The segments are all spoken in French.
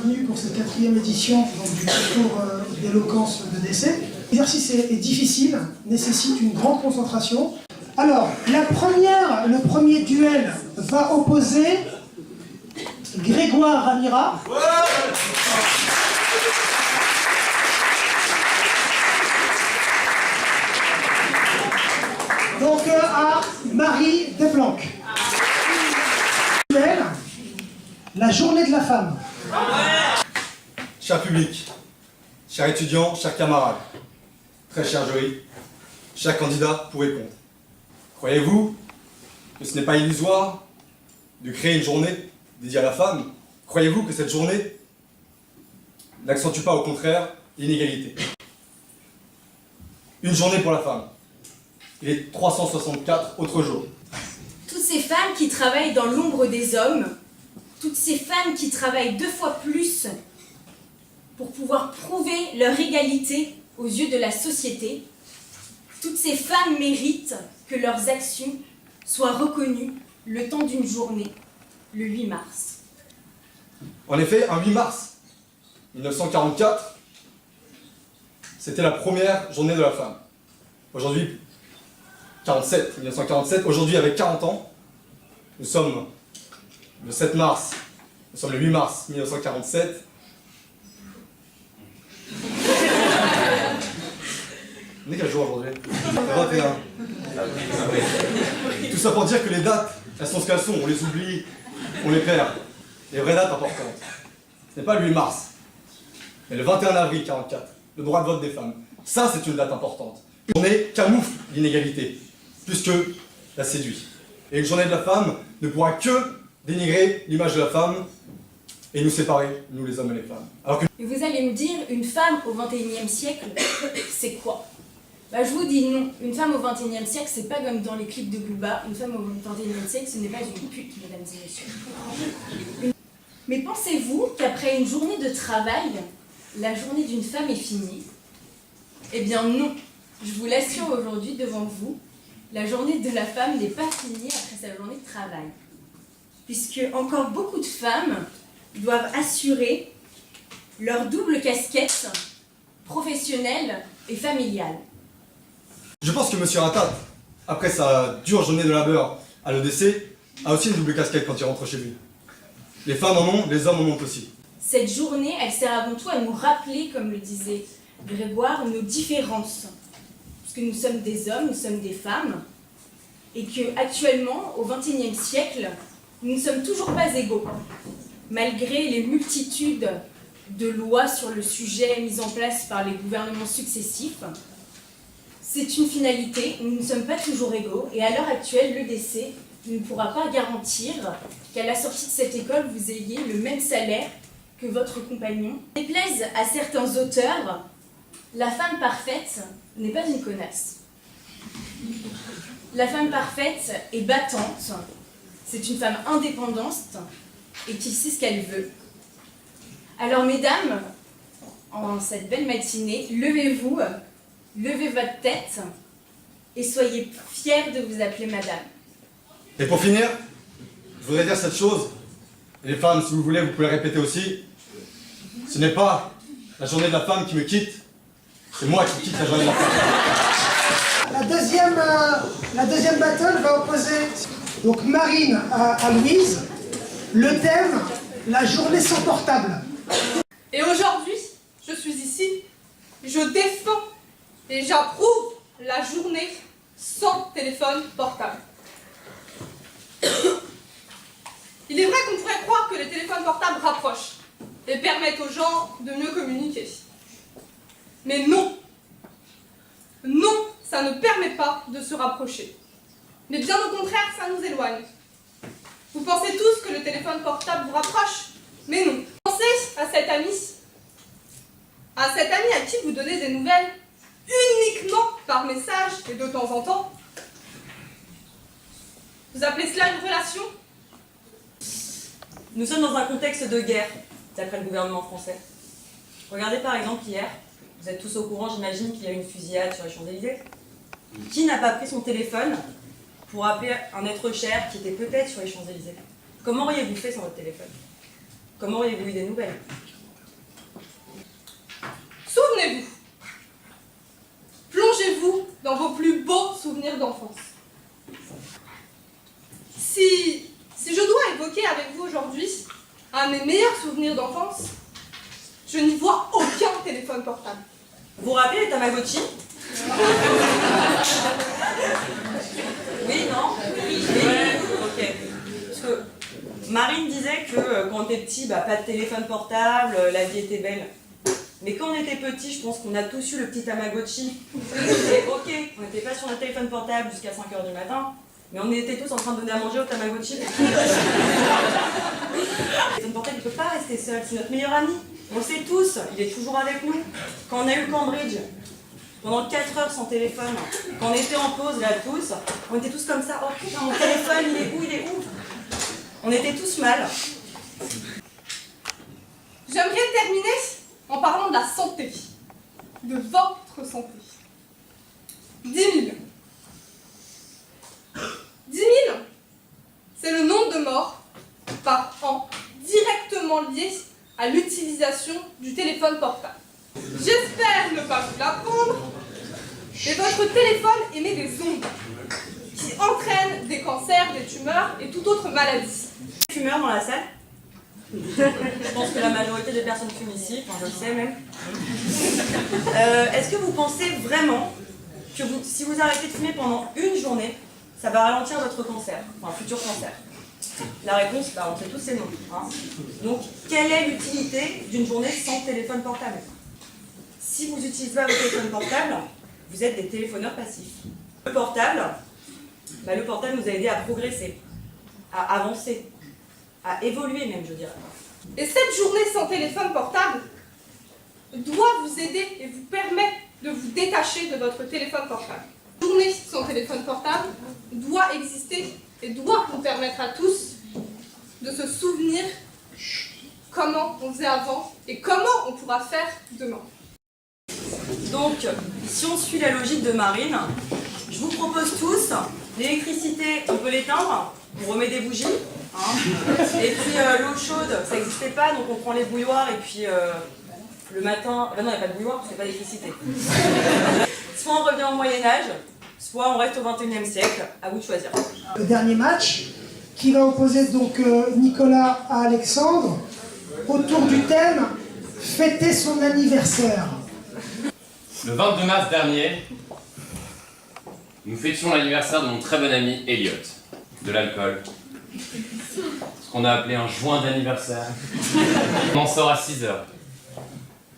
bienvenue pour cette 4e édition donc, du concours d'éloquence de décès. L'exercice est difficile, nécessite une grande concentration. Alors, le premier duel va opposer Grégoire Ramira. Donc à Marie Desplanques. Duel, la journée de la femme. Cher public, chers étudiants, chers camarades, très cher jury, chers candidats pour et contre. Croyez-vous que ce n'est pas illusoire de créer une journée dédiée à la femme? Croyez-vous que cette journée n'accentue pas au contraire l'inégalité? Une journée pour la femme et les 364 autres jours. Toutes ces femmes qui travaillent dans l'ombre des hommes, toutes ces femmes qui travaillent 2 fois plus pour pouvoir prouver leur égalité aux yeux de la société, toutes ces femmes méritent que leurs actions soient reconnues le temps d'une journée, le 8 mars. En effet, un 8 mars 1944, c'était la première journée de la femme. Aujourd'hui, 1947, aujourd'hui avec 40 ans, nous sommes le 7 mars, nous sommes le 8 mars 1947. On est quel jour aujourd'hui? 21. Tout ça pour dire que les dates, elles sont ce qu'elles sont, on les oublie, on les perd. Les vraies dates importantes. Ce n'est pas le 8 mars, mais le 21 avril 1944, le droit de vote des femmes. Ça, c'est une date importante. Une journée camoufle l'inégalité, plus que la séduit. Et une journée de la femme ne pourra que dénigrer l'image de la femme et nous séparer, nous les hommes et les femmes. Alors que... Et vous allez me dire, une femme au XXIe siècle, c'est quoi? Bah, je vous dis non, une femme au XXIe siècle, c'est pas comme dans les clips de Booba, une femme au XXIe siècle, ce n'est pas une pute, mesdames et messieurs. Mais pensez-vous qu'après une journée de travail, la journée d'une femme est finie? Eh bien non, je vous l'assure aujourd'hui devant vous, la journée de la femme n'est pas finie après sa journée de travail. Puisque encore beaucoup de femmes doivent assurer leur double casquette professionnelle et familiale. Je pense que M. Ratat, après sa dure journée de labeur à l'EDC, a aussi une double casquette quand il rentre chez lui. Les femmes en ont, les hommes en ont aussi. Cette journée, elle sert avant tout à nous rappeler, comme le disait Grégoire, nos différences. Parce que nous sommes des hommes, nous sommes des femmes, et qu'actuellement, au XXIe siècle, nous ne sommes toujours pas égaux. Malgré les multitudes de lois sur le sujet mises en place par les gouvernements successifs, c'est une finalité, nous ne sommes pas toujours égaux, et à l'heure actuelle, l'EDC ne pourra pas garantir qu'à la sortie de cette école, vous ayez le même salaire que votre compagnon. Déplaise à certains auteurs, la femme parfaite n'est pas une connasse. La femme parfaite est battante, c'est une femme indépendante et qui sait ce qu'elle veut. Alors mesdames, en cette belle matinée, levez-vous, levez votre tête et soyez fiers de vous appeler madame. Et pour finir, je voudrais dire cette chose, et les femmes, si vous voulez, vous pouvez le répéter aussi, ce n'est pas la journée de la femme qui me quitte, c'est moi qui quitte la journée de la femme. La deuxième battle va opposer donc Marine à Louise. Le thème, la journée sans portable. Et aujourd'hui, je suis ici, je défends et j'approuve la journée sans téléphone portable. Il est vrai qu'on pourrait croire que les téléphones portables rapprochent et permettent aux gens de mieux communiquer. Mais non! Non, ça ne permet pas de se rapprocher. Mais bien au contraire, ça nous éloigne. Vous pensez tous que le téléphone portable vous rapproche? Mais non. Pensez à cet ami à qui vous donnez des nouvelles uniquement par message et de temps en temps. Vous appelez cela une relation? Nous sommes dans un contexte de guerre, d'après le gouvernement français. Regardez par exemple hier, vous êtes tous au courant, j'imagine qu'il y a eu une fusillade sur les Champs-Élysées. Qui n'a pas pris son téléphone pour appeler un être cher qui était peut-être sur les Champs-Élysées? Comment auriez-vous fait sans votre téléphone? Comment auriez-vous eu des nouvelles? souvenirs d'enfance. Si je dois évoquer avec vous aujourd'hui un de mes meilleurs souvenirs d'enfance, je n'y vois aucun téléphone portable. Vous vous rappelez les Tamagotchi? Oui, non? Oui, ok. Parce que Marine disait que quand on était petit, pas de téléphone portable, la vie était belle. Mais quand on était petit, je pense qu'on a tous eu le petit Tamagotchi. Et ok, on n'était pas sur notre téléphone portable jusqu'à 5h du matin, mais on était tous en train de donner à manger au Tamagotchi. Le téléphone portable, il ne peut pas rester seul, c'est notre meilleur ami. On le sait tous, il est toujours avec nous. Quand on a eu Cambridge, pendant 4 heures sans téléphone, quand on était en pause là tous, on était tous comme ça, oh putain mon téléphone il est où? On était tous mal. J'aimerais terminer en parlant de la santé, de votre santé. 10 000. 10 000, c'est le nombre de morts par an directement liés à l'utilisation du téléphone portable. J'espère ne pas vous l'apprendre, mais votre téléphone émet des ondes qui entraînent des cancers, des tumeurs et toute autre maladie. Fumeurs dans la salle? Je pense que la majorité des personnes fument ici, enfin je le sais même. Est-ce que vous pensez vraiment que si vous arrêtez de fumer pendant une journée, ça va ralentir votre cancer, enfin futur cancer? La réponse, on sait tous c'est non. Hein. Donc, quelle est l'utilité d'une journée sans téléphone portable? Si vous n'utilisez pas votre téléphone portable, vous êtes des téléphoneurs passifs. Le portable nous a aidé à progresser, à avancer, à évoluer même, je dirais. Et cette journée sans téléphone portable doit vous aider et vous permettre de vous détacher de votre téléphone portable. Une journée sans téléphone portable doit exister et doit nous permettre à tous de se souvenir comment on faisait avant et comment on pourra faire demain. Donc, si on suit la logique de Marine, je vous propose tous, l'électricité, on peut l'éteindre, on remet des bougies, hein. Et puis l'eau chaude, ça n'existait pas, donc on prend les bouilloires et puis le matin, non, il n'y a pas de bouilloire parce qu'il n'y a pas d'électricité. Soit on revient au Moyen-Âge, soit on reste au 21e siècle, à vous de choisir. Le dernier match, qui va opposer donc Nicolas à Alexandre, autour du thème « Fêter son anniversaire ». Le 22 mars dernier, nous fêtions l'anniversaire de mon très bon ami Elliot, de l'alcool. Ce qu'on a appelé un joint d'anniversaire. On en sort à 6h.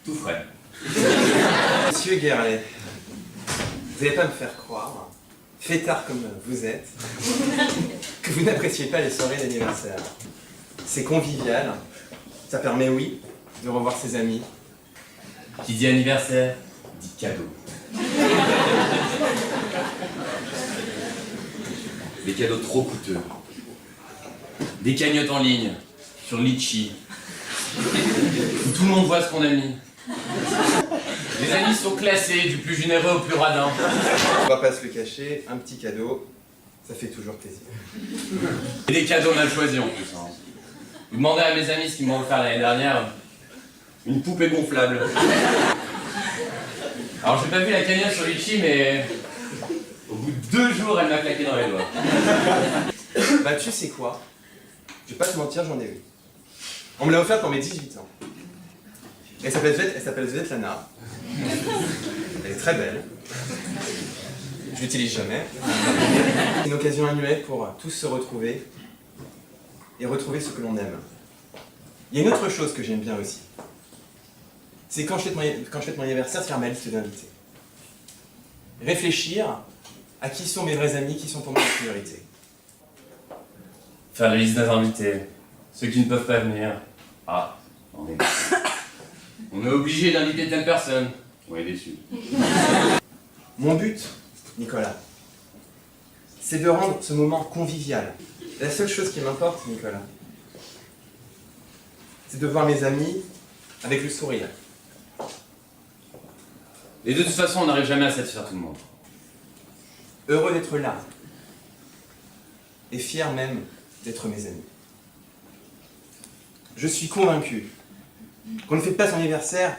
Tout frais. Monsieur Guerlet, vous n'allez pas me faire croire, fêtard comme vous êtes, que vous n'appréciez pas les soirées d'anniversaire. C'est convivial, ça permet, oui, de revoir ses amis. Qui dit anniversaire, dit cadeau. Des cadeaux trop coûteux. Des cagnottes en ligne, sur Litchi, où tout le monde voit ce qu'on a mis. Les amis sont classés du plus généreux au plus radin. On va pas se le cacher, un petit cadeau, ça fait toujours plaisir. Et des cadeaux mal choisis en plus. Hein. Vous demandez à mes amis ce qu'ils m'ont offert l'année dernière, une poupée gonflable. Alors j'ai pas vu la cagnotte sur Litchi, mais au bout de 2 jours, elle m'a claqué dans les doigts. Bah tu sais quoi? Je vais pas te mentir, j'en ai eu. On me l'a offert pour mes 18 ans. Elle s'appelle Svetlana. Elle est très belle. Je l'utilise jamais. C'est une occasion annuelle pour tous se retrouver et retrouver ce que l'on aime. Il y a une autre chose que j'aime bien aussi. C'est quand je fête mon anniversaire, faire ma liste d'invités. Réfléchir à qui sont mes vrais amis, qui sont pour moi les priorités. Faire la liste des invités, ceux qui ne peuvent pas venir. Ah, on est obligé d'inviter telle personne. On est déçu. Mon but, Nicolas, c'est de rendre ce moment convivial. La seule chose qui m'importe, Nicolas, c'est de voir mes amis avec le sourire. Et de toute façon, on n'arrive jamais à satisfaire tout le monde. Heureux d'être là. Et fier même d'être mes amis. Je suis convaincu qu'on ne fête pas son anniversaire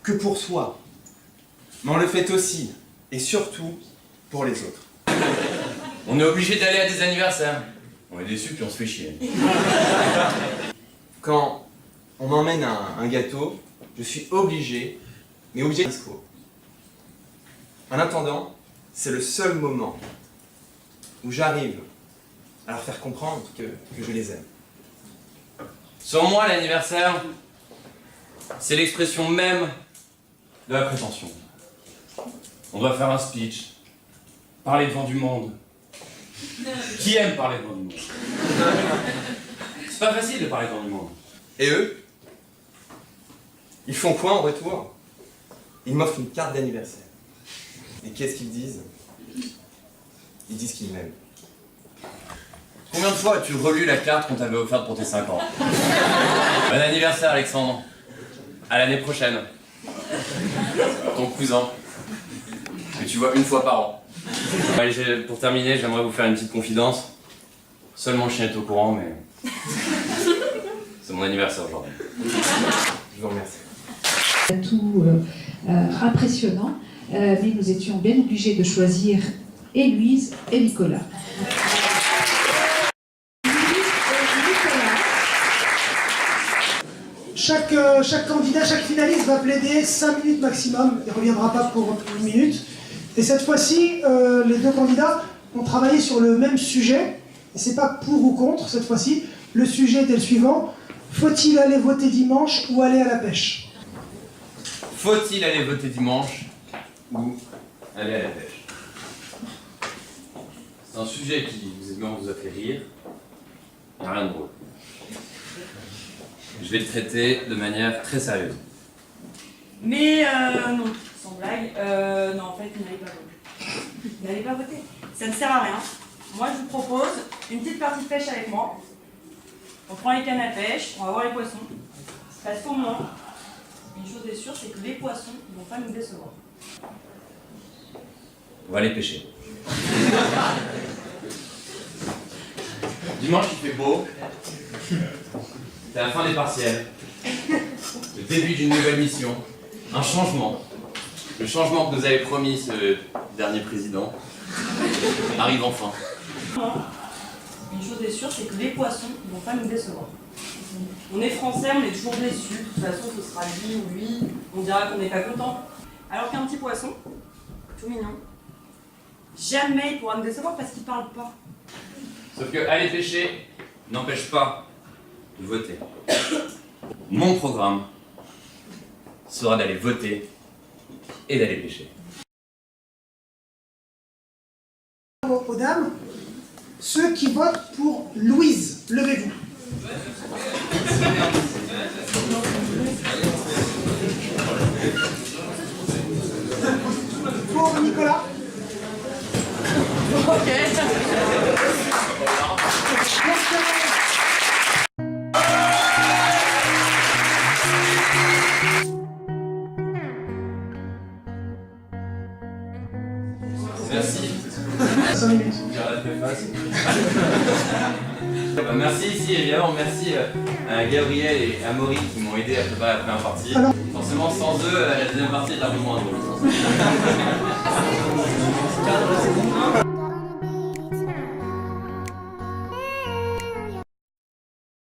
que pour soi, mais on le fête aussi, et surtout, pour les autres. On est obligé d'aller à des anniversaires. On est déçus puis on se fait chier. Quand on m'emmène un gâteau, je suis obligé, mais obligé de discours. En attendant, c'est le seul moment où j'arrive à leur faire comprendre que je les aime. Selon moi, l'anniversaire, c'est l'expression même de la prétention. On doit faire un speech, parler devant du monde. Qui aime parler devant du monde? C'est pas facile de parler devant du monde. Et eux, ils font quoi en retour? Ils m'offrent une carte d'anniversaire. Et qu'est-ce qu'ils disent? Ils disent qu'ils m'aiment. Combien de fois as-tu relu la carte qu'on t'avait offerte pour tes 5 ans? Bon anniversaire, Alexandre. À l'année prochaine. Ton cousin. Que tu vois une fois par an. Allez, pour terminer, j'aimerais vous faire une petite confidence. Seul mon chien est au courant, mais... c'est mon anniversaire aujourd'hui. Je vous remercie. Tout impressionnant, mais nous étions bien obligés de choisir Héloïse et Nicolas. Chaque candidat, chaque finaliste va plaider 5 minutes maximum. Il ne reviendra pas pour 1 minute. Et cette fois-ci, les deux candidats ont travaillé sur le même sujet. Et c'est pas pour ou contre cette fois-ci. Le sujet était le suivant. Faut-il aller voter dimanche ou aller à la pêche? Faut-il aller voter dimanche ou aller à la pêche? C'est un sujet qui vous a fait rire. Il n'y a rien de drôle. Je vais le traiter de manière très sérieuse. Mais non, sans blague, non, en fait, n'allez pas voter. N'allez pas voter. Ça ne sert à rien. Moi, je vous propose une petite partie de pêche avec moi. On prend les cannes à pêche, on va voir les poissons. Parce qu'au moins, une chose est sûre, c'est que les poissons ne vont pas nous décevoir. On va aller pêcher. Dimanche, il fait beau. C'est la fin des partiels. Le début d'une nouvelle mission. Un changement. Le changement que nous avait promis ce dernier président arrive enfin. Une chose est sûre, c'est que les poissons ne vont pas nous décevoir. On est français, on est toujours déçus. De toute façon, ce sera lui ou lui. On dira qu'on n'est pas content. Alors qu'un petit poisson, tout mignon, jamais il pourra nous décevoir parce qu'il parle pas. Sauf que aller pêcher n'empêche pas de voter. Mon programme sera d'aller voter et d'aller pêcher. Aux dames, ceux qui votent pour Louise, levez-vous. Pour Nicolas. Merci. 5 minutes. Merci ici, évidemment, merci à Gabriel et à Maury qui m'ont aidé à préparer la première partie. Alors... Forcément, sans eux, la deuxième partie est un peu moins drôle.